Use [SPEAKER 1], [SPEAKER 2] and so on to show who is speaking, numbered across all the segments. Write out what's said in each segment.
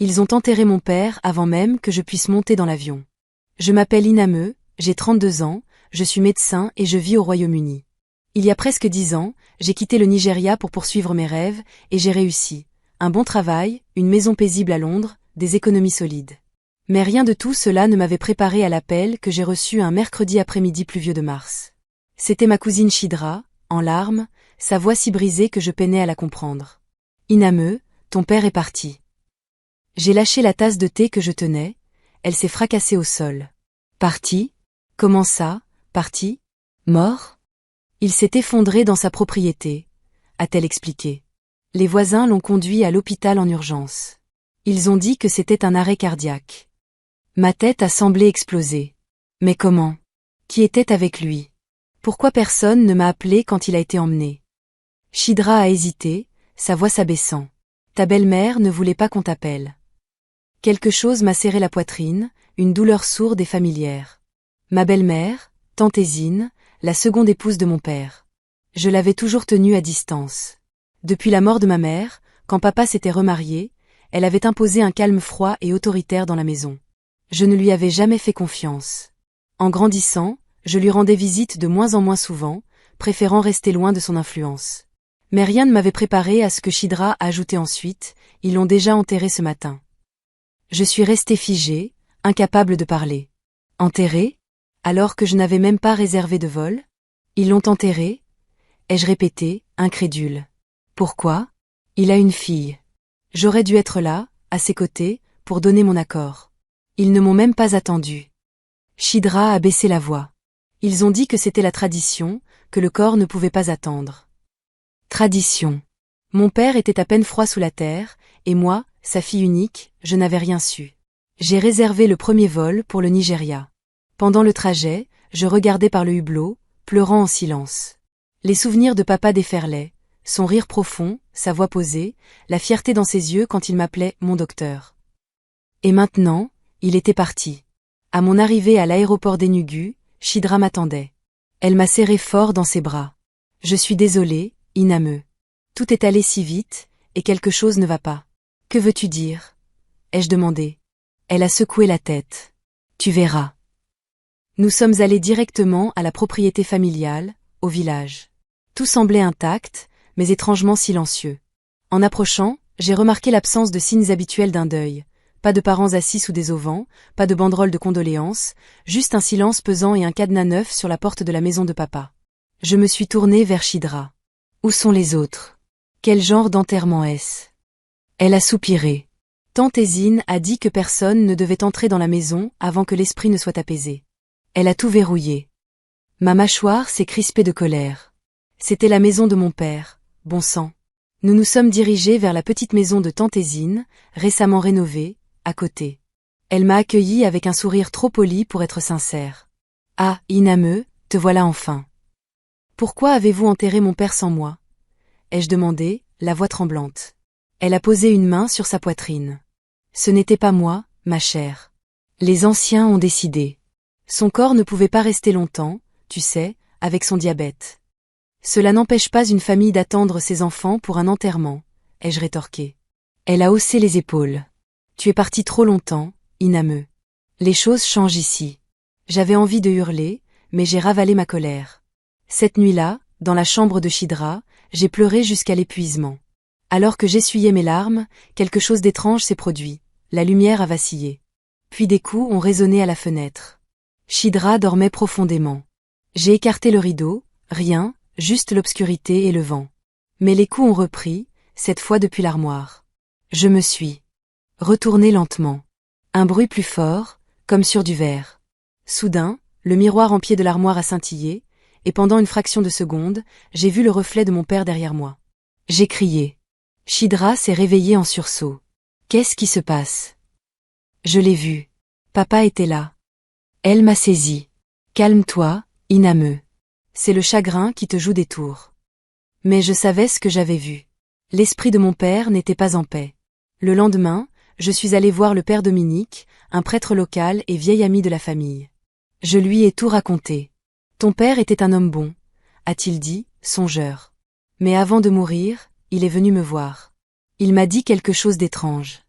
[SPEAKER 1] Ils ont enterré mon père avant même que je puisse monter dans l'avion. Je m'appelle Iname, j'ai 32 ans, je suis médecin et je vis au Royaume-Uni. Il y a presque 10 ans, j'ai quitté le Nigeria pour poursuivre mes rêves, et j'ai réussi. Un bon travail, une maison paisible à Londres, des économies solides. Mais rien de tout cela ne m'avait préparé à l'appel que j'ai reçu un mercredi après-midi pluvieux de mars. C'était ma cousine Chidra, en larmes, sa voix si brisée que je peinais à la comprendre. Iname, ton père est parti. J'ai lâché la tasse de thé que je tenais, elle s'est fracassée au sol. Parti? Comment ça, parti? Mort? Il s'est effondré dans sa propriété, a-t-elle expliqué. Les voisins l'ont conduit à l'hôpital en urgence. Ils ont dit que c'était un arrêt cardiaque. Ma tête a semblé exploser. Mais comment? Qui était avec lui? Pourquoi personne ne m'a appelé quand il a été emmené? Chidra a hésité, sa voix s'abaissant. Ta belle-mère ne voulait pas qu'on t'appelle. Quelque chose m'a serré la poitrine, une douleur sourde et familière. Ma belle-mère, tante Zine, la seconde épouse de mon père. Je l'avais toujours tenue à distance. Depuis la mort de ma mère, quand papa s'était remarié, elle avait imposé un calme froid et autoritaire dans la maison. Je ne lui avais jamais fait confiance. En grandissant, je lui rendais visite de moins en moins souvent, préférant rester loin de son influence. Mais rien ne m'avait préparé à ce que Chidra a ajouté ensuite, ils l'ont déjà enterré ce matin. Je suis restée figée, incapable de parler. Enterré? Alors que je n'avais même pas réservé de vol? Ils l'ont enterré? Ai-je répété, incrédule. Pourquoi? Il a une fille. J'aurais dû être là, à ses côtés, pour donner mon accord. Ils ne m'ont même pas attendu. Chidra a baissé la voix. Ils ont dit que c'était la tradition, que le corps ne pouvait pas attendre. Tradition. Mon père était à peine froid sous la terre, et moi, sa fille unique, je n'avais rien su. J'ai réservé le premier vol pour le Nigeria. Pendant le trajet, je regardais par le hublot, pleurant en silence. Les souvenirs de papa déferlaient, son rire profond, sa voix posée, la fierté dans ses yeux quand il m'appelait « mon docteur ». Et maintenant, il était parti. À mon arrivée à l'aéroport d'Enugu, Chidra m'attendait. Elle m'a serré fort dans ses bras. Je suis désolée, Iname. Tout est allé si vite, et quelque chose ne va pas. Que veux-tu dire? Ai-je demandé. Elle a secoué la tête. Tu verras. Nous sommes allés directement à la propriété familiale, au village. Tout semblait intact, mais étrangement silencieux. En approchant, j'ai remarqué l'absence de signes habituels d'un deuil. Pas de parents assis sous des auvents, pas de banderoles de condoléances, juste un silence pesant et un cadenas neuf sur la porte de la maison de papa. Je me suis tournée vers Chidra. Où sont les autres? Quel genre d'enterrement est-ce? Elle a soupiré. Tante Zine a dit que personne ne devait entrer dans la maison avant que l'esprit ne soit apaisé. Elle a tout verrouillé. Ma mâchoire s'est crispée de colère. C'était la maison de mon père, bon sang. Nous nous sommes dirigés vers la petite maison de tante Zine, récemment rénovée, à côté. Elle m'a accueilli avec un sourire trop poli pour être sincère. Ah, Iname, te voilà enfin. Pourquoi avez-vous enterré mon père sans moi? Ai-je demandé, la voix tremblante. Elle a posé une main sur sa poitrine. Ce n'était pas moi, ma chère. Les anciens ont décidé. Son corps ne pouvait pas rester longtemps, tu sais, avec son diabète. Cela n'empêche pas une famille d'attendre ses enfants pour un enterrement, ai-je rétorqué. Elle a haussé les épaules. Tu es parti trop longtemps, Iname. Les choses changent ici. J'avais envie de hurler, mais j'ai ravalé ma colère. Cette nuit-là, dans la chambre de Chidra, j'ai pleuré jusqu'à l'épuisement. Alors que j'essuyais mes larmes, quelque chose d'étrange s'est produit. La lumière a vacillé. Puis des coups ont résonné à la fenêtre. Chidra dormait profondément. J'ai écarté le rideau, rien, juste l'obscurité et le vent. Mais les coups ont repris, cette fois depuis l'armoire. Je me suis retournée lentement. Un bruit plus fort, comme sur du verre. Soudain, le miroir en pied de l'armoire a scintillé, et pendant une fraction de seconde, j'ai vu le reflet de mon père derrière moi. J'ai crié. Chidra s'est réveillée en sursaut. Qu'est-ce qui se passe? Je l'ai vu. Papa était là. Elle m'a saisi. Calme-toi, Iname. C'est le chagrin qui te joue des tours. Mais je savais ce que j'avais vu. L'esprit de mon père n'était pas en paix. Le lendemain, je suis allée voir le père Dominique, un prêtre local et vieil ami de la famille. Je lui ai tout raconté. Ton père était un homme bon, a-t-il dit, songeur. Mais avant de mourir, il est venu me voir. Il m'a dit quelque chose d'étrange.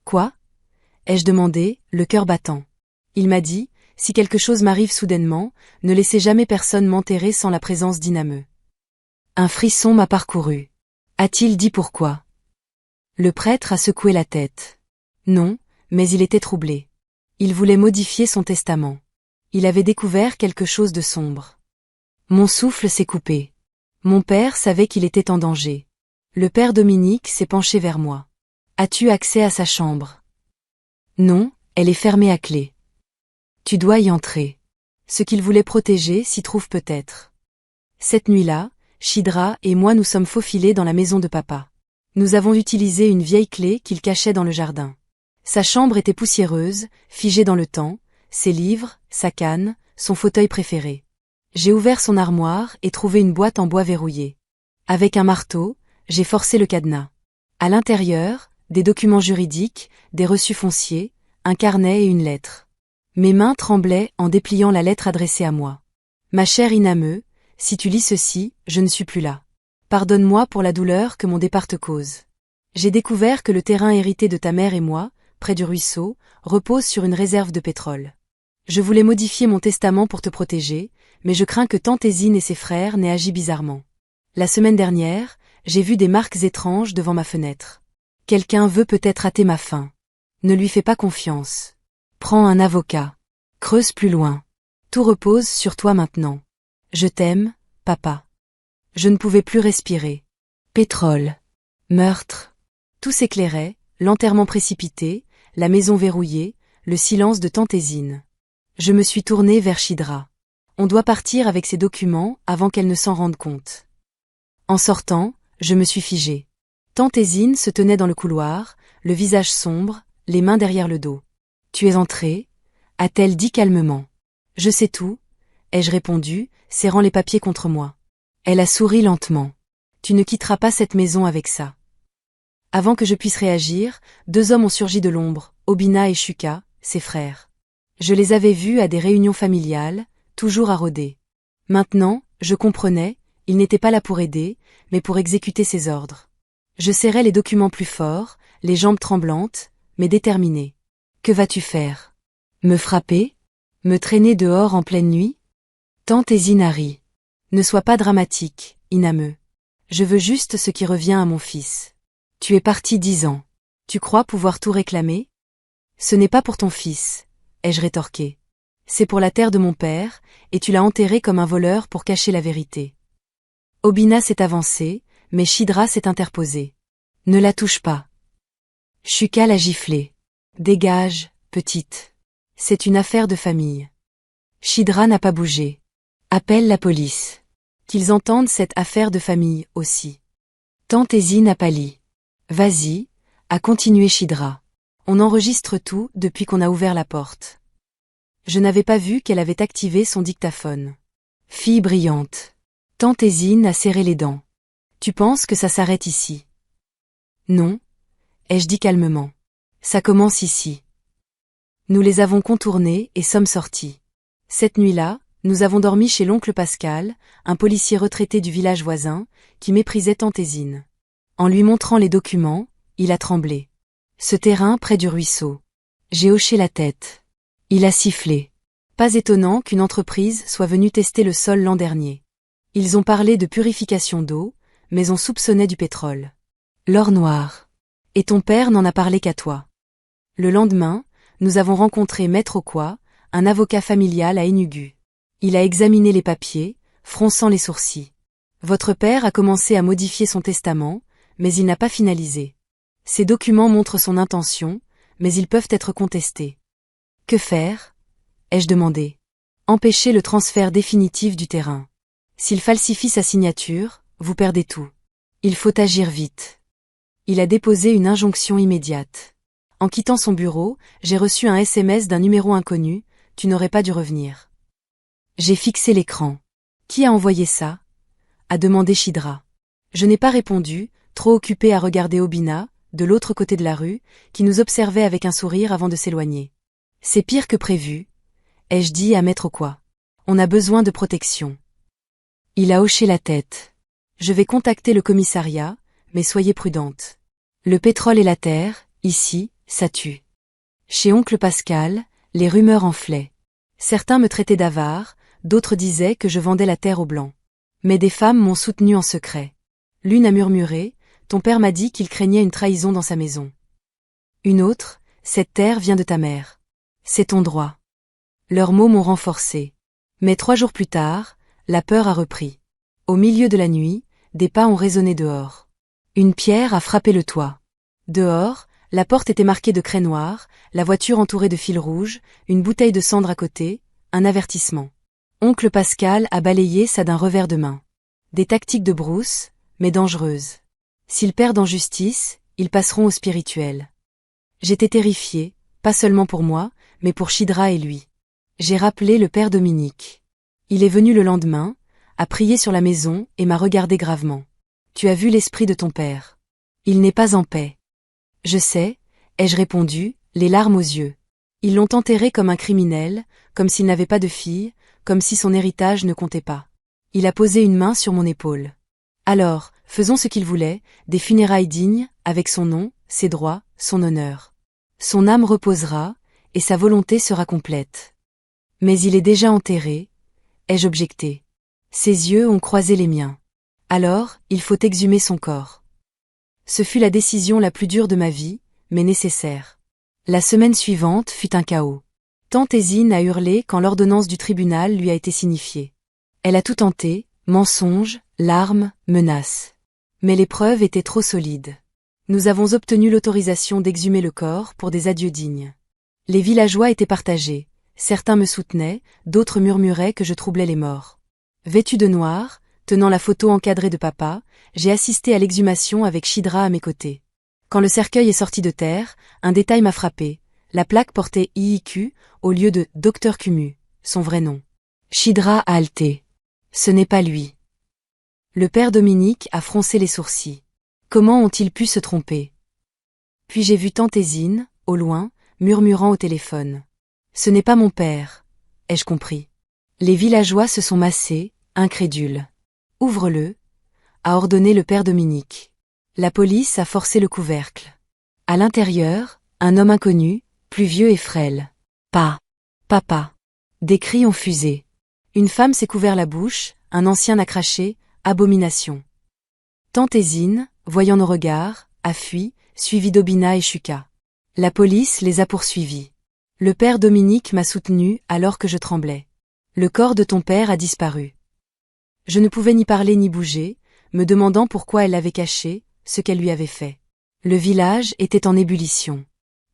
[SPEAKER 1] Quoi? Ai-je demandé, le cœur battant. Il m'a dit, si quelque chose m'arrive soudainement, ne laissez jamais personne m'enterrer sans la présence d'Inameu. Un frisson m'a parcouru. A-t-il dit pourquoi? Le prêtre a secoué la tête. Non, mais il était troublé. Il voulait modifier son testament. Il avait découvert quelque chose de sombre. Mon souffle s'est coupé. Mon père savait qu'il était en danger. Le père Dominique s'est penché vers moi. As-tu accès à sa chambre? Non, elle est fermée à clé. Tu dois y entrer. Ce qu'il voulait protéger s'y trouve peut-être. Cette nuit-là, Chidra et moi nous sommes faufilés dans la maison de papa. Nous avons utilisé une vieille clé qu'il cachait dans le jardin. Sa chambre était poussiéreuse, figée dans le temps, ses livres, sa canne, son fauteuil préféré. J'ai ouvert son armoire et trouvé une boîte en bois verrouillée. Avec un marteau, j'ai forcé le cadenas. À l'intérieur, des documents juridiques, des reçus fonciers, un carnet et une lettre. Mes mains tremblaient en dépliant la lettre adressée à moi. Ma chère Inameu, si tu lis ceci, je ne suis plus là. Pardonne-moi pour la douleur que mon départ te cause. J'ai découvert que le terrain hérité de ta mère et moi, près du ruisseau, repose sur une réserve de pétrole. Je voulais modifier mon testament pour te protéger, mais je crains que tante Zine et ses frères n'aient agi bizarrement. La semaine dernière, j'ai vu des marques étranges devant ma fenêtre. Quelqu'un veut peut-être hâter ma fin. Ne lui fais pas confiance. Prends un avocat. Creuse plus loin. Tout repose sur toi maintenant. Je t'aime, papa. Je ne pouvais plus respirer. Pétrole. Meurtre. Tout s'éclairait, l'enterrement précipité, la maison verrouillée, le silence de tante Zine. Je me suis tournée vers Chidra. On doit partir avec ces documents avant qu'elle ne s'en rende compte. En sortant, je me suis figée. Tante Zine se tenait dans le couloir, le visage sombre, les mains derrière le dos. Tu es entrée? A-t-elle dit calmement. Je sais tout, ai-je répondu, serrant les papiers contre moi. Elle a souri lentement. Tu ne quitteras pas cette maison avec ça. Avant que je puisse réagir, 2 hommes ont surgi de l'ombre, Obina et Shuka, ses frères. Je les avais vus à des réunions familiales, toujours à rôder. Maintenant, je comprenais, ils n'étaient pas là pour aider, mais pour exécuter ses ordres. Je serrais les documents plus fort, les jambes tremblantes, mais déterminée. Que vas-tu faire? Me frapper? Me traîner dehors en pleine nuit? Tante Zine rit. Ne sois pas dramatique, Inameu. Je veux juste ce qui revient à mon fils. Tu es parti 10 ans. Tu crois pouvoir tout réclamer? Ce n'est pas pour ton fils, ai-je rétorqué. C'est pour la terre de mon père, et tu l'as enterré comme un voleur pour cacher la vérité. Obina s'est avancée, mais Chidra s'est interposée. Ne la touche pas. Shuka l'a giflé. Dégage, petite. C'est une affaire de famille. Chidra n'a pas bougé. Appelle la police. Qu'ils entendent cette affaire de famille aussi. Tante Zine a pâli. Vas-y, a continué Chidra. On enregistre tout depuis qu'on a ouvert la porte. Je n'avais pas vu qu'elle avait activé son dictaphone. Fille brillante. Tante Zine a serré les dents. Tu penses que ça s'arrête ici? Non, ai-je dit calmement. Ça commence ici. Nous les avons contournés et sommes sortis. Cette nuit-là, nous avons dormi chez l'oncle Pascal, un policier retraité du village voisin, qui méprisait tante Zine. En lui montrant les documents, il a tremblé. Ce terrain près du ruisseau. J'ai hoché la tête. Il a sifflé. Pas étonnant qu'une entreprise soit venue tester le sol l'an dernier. Ils ont parlé de purification d'eau, mais on soupçonnait du pétrole. L'or noir. Et ton père n'en a parlé qu'à toi. Le lendemain, nous avons rencontré Maître Auquois, un avocat familial à Enugu. Il a examiné les papiers, fronçant les sourcils. Votre père a commencé à modifier son testament, mais il n'a pas finalisé. Ces documents montrent son intention, mais ils peuvent être contestés. Que faire? Ai-je demandé. Empêcher le transfert définitif du terrain. S'il falsifie sa signature, vous perdez tout. Il faut agir vite. Il a déposé une injonction immédiate. En quittant son bureau, j'ai reçu un SMS d'un numéro inconnu, tu n'aurais pas dû revenir. J'ai fixé l'écran. Qui a envoyé ça? A demandé Chidra. Je n'ai pas répondu, trop occupé à regarder Obina, de l'autre côté de la rue, qui nous observait avec un sourire avant de s'éloigner. C'est pire que prévu, ai-je dit à Maître Auquois. On a besoin de protection. Il a hoché la tête. Je vais contacter le commissariat, mais soyez prudente. Le pétrole et la terre, ici, Ça tue. Chez oncle Pascal, les rumeurs enflaient. Certains me traitaient d'avare, d'autres disaient que je vendais la terre aux Blancs. Mais des femmes m'ont soutenu en secret. L'une a murmuré, ton père m'a dit qu'il craignait une trahison dans sa maison. Une autre, cette terre vient de ta mère. C'est ton droit. Leurs mots m'ont renforcé. Mais 3 jours plus tard, la peur a repris. Au milieu de la nuit, des pas ont résonné dehors. Une pierre a frappé le toit. Dehors, la porte était marquée de craies noires, la voiture entourée de fils rouges, une bouteille de cendre à côté, un avertissement. Oncle Pascal a balayé ça d'un revers de main. Des tactiques de brousse, mais dangereuses. S'ils perdent en justice, ils passeront au spirituel. J'étais terrifiée, pas seulement pour moi, mais pour Chidra et lui. J'ai rappelé le père Dominique. Il est venu le lendemain, a prié sur la maison et m'a regardé gravement. Tu as vu l'esprit de ton père. Il n'est pas en paix. Je sais, ai-je répondu, les larmes aux yeux. Ils l'ont enterré comme un criminel, comme s'il n'avait pas de fille, comme si son héritage ne comptait pas. Il a posé une main sur mon épaule. Alors, faisons ce qu'il voulait, des funérailles dignes, avec son nom, ses droits, son honneur. Son âme reposera, et sa volonté sera complète. Mais il est déjà enterré, ai-je objecté. Ses yeux ont croisé les miens. Alors, il faut exhumer son corps. Ce fut la décision la plus dure de ma vie, mais nécessaire. La semaine suivante fut un chaos. Tante Hésine a hurlé quand l'ordonnance du tribunal lui a été signifiée. Elle a tout tenté, mensonges, larmes, menaces. Mais les preuves étaient trop solides. Nous avons obtenu l'autorisation d'exhumer le corps pour des adieux dignes. Les villageois étaient partagés. Certains me soutenaient, d'autres murmuraient que je troublais les morts. Vêtu de noir, tenant la photo encadrée de papa, j'ai assisté à l'exhumation avec Chidra à mes côtés. Quand le cercueil est sorti de terre, un détail m'a frappé. La plaque portait IIQ au lieu de Dr Kumu, son vrai nom. Chidra a haleté. Ce n'est pas lui. Le père Dominique a froncé les sourcils. Comment ont-ils pu se tromper? Puis j'ai vu tante Hésine, au loin, murmurant au téléphone. Ce n'est pas mon père, ai-je compris. Les villageois se sont massés, incrédules. Ouvre-le, a ordonné le père Dominique. La police a forcé le couvercle. À l'intérieur, un homme inconnu, plus vieux et frêle. Papa. Des cris ont fusé. Une femme s'est couvert la bouche, un ancien a craché, abomination. Tante Hésine, voyant nos regards, a fui, suivi d'Obina et Chuka. La police les a poursuivis. Le père Dominique m'a soutenu alors que je tremblais. Le corps de ton père a disparu. Je ne pouvais ni parler ni bouger, me demandant pourquoi elle l'avait caché, ce qu'elle lui avait fait. Le village était en ébullition.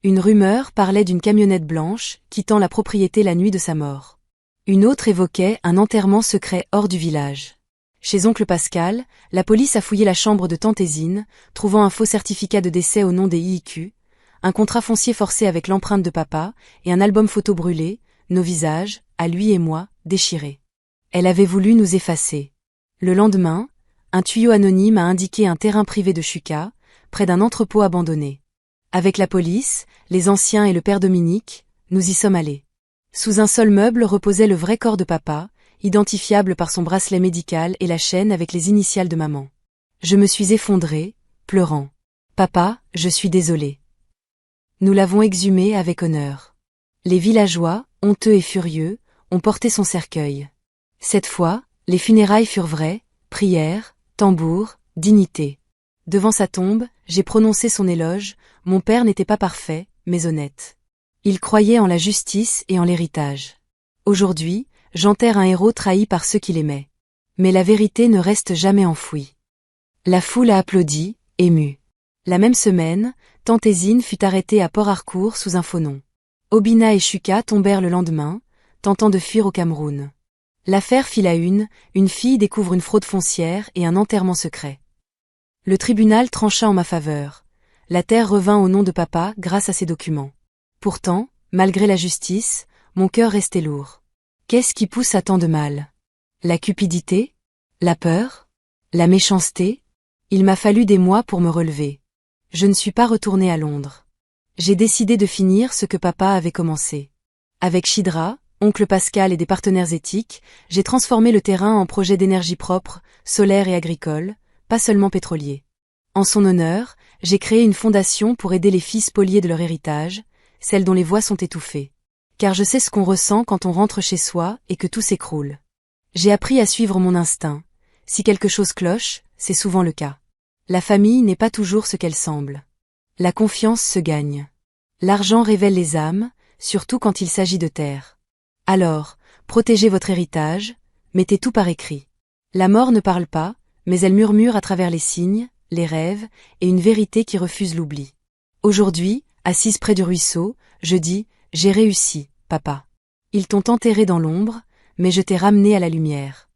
[SPEAKER 1] Une rumeur parlait d'une camionnette blanche quittant la propriété la nuit de sa mort. Une autre évoquait un enterrement secret hors du village. Chez oncle Pascal, la police a fouillé la chambre de tante Hésine, trouvant un faux certificat de décès au nom des IIQ, un contrat foncier forcé avec l'empreinte de papa et un album photo brûlé, nos visages, à lui et moi, déchirés. Elle avait voulu nous effacer. Le lendemain, un tuyau anonyme a indiqué un terrain privé de Chuka, près d'un entrepôt abandonné. Avec la police, les anciens et le père Dominique, nous y sommes allés. Sous un seul meuble reposait le vrai corps de papa, identifiable par son bracelet médical et la chaîne avec les initiales de maman. Je me suis effondrée, pleurant. Papa, je suis désolée. Nous l'avons exhumé avec honneur. Les villageois, honteux et furieux, ont porté son cercueil. Cette fois, les funérailles furent vraies, prières, tambours, dignité. Devant sa tombe, j'ai prononcé son éloge, mon père n'était pas parfait, mais honnête. Il croyait en la justice et en l'héritage. Aujourd'hui, j'enterre un héros trahi par ceux qui l'aimaient. Mais la vérité ne reste jamais enfouie. La foule a applaudi, émue. La même semaine, tante Hésine fut arrêtée à Port-Harcourt sous un faux nom. Obina et Chuka tombèrent le lendemain, tentant de fuir au Cameroun. L'affaire fit la une fille découvre une fraude foncière et un enterrement secret. Le tribunal trancha en ma faveur. La terre revint au nom de papa grâce à ces documents. Pourtant, malgré la justice, mon cœur restait lourd. Qu'est-ce qui pousse à tant de mal? La cupidité? La peur? La méchanceté? Il m'a fallu des mois pour me relever. Je ne suis pas retournée à Londres. J'ai décidé de finir ce que papa avait commencé. Avec Chidra, oncle Pascal et des partenaires éthiques, j'ai transformé le terrain en projet d'énergie propre, solaire et agricole, pas seulement pétrolier. En son honneur, J'ai créé une fondation pour aider les filles spoliées de leur héritage, celles dont les voix sont étouffées. Car je sais ce qu'on ressent quand on rentre chez soi et que tout s'écroule. J'ai appris à suivre mon instinct. Si quelque chose cloche, c'est souvent le cas. La famille n'est pas toujours ce qu'elle semble. La confiance se gagne. L'argent révèle les âmes, surtout quand il s'agit de terre. Alors, protégez votre héritage, mettez tout par écrit. La mort ne parle pas, mais elle murmure à travers les signes, les rêves, et une vérité qui refuse l'oubli. Aujourd'hui, assise près du ruisseau, je dis, j'ai réussi, papa. Ils t'ont enterré dans l'ombre, mais je t'ai ramené à la lumière.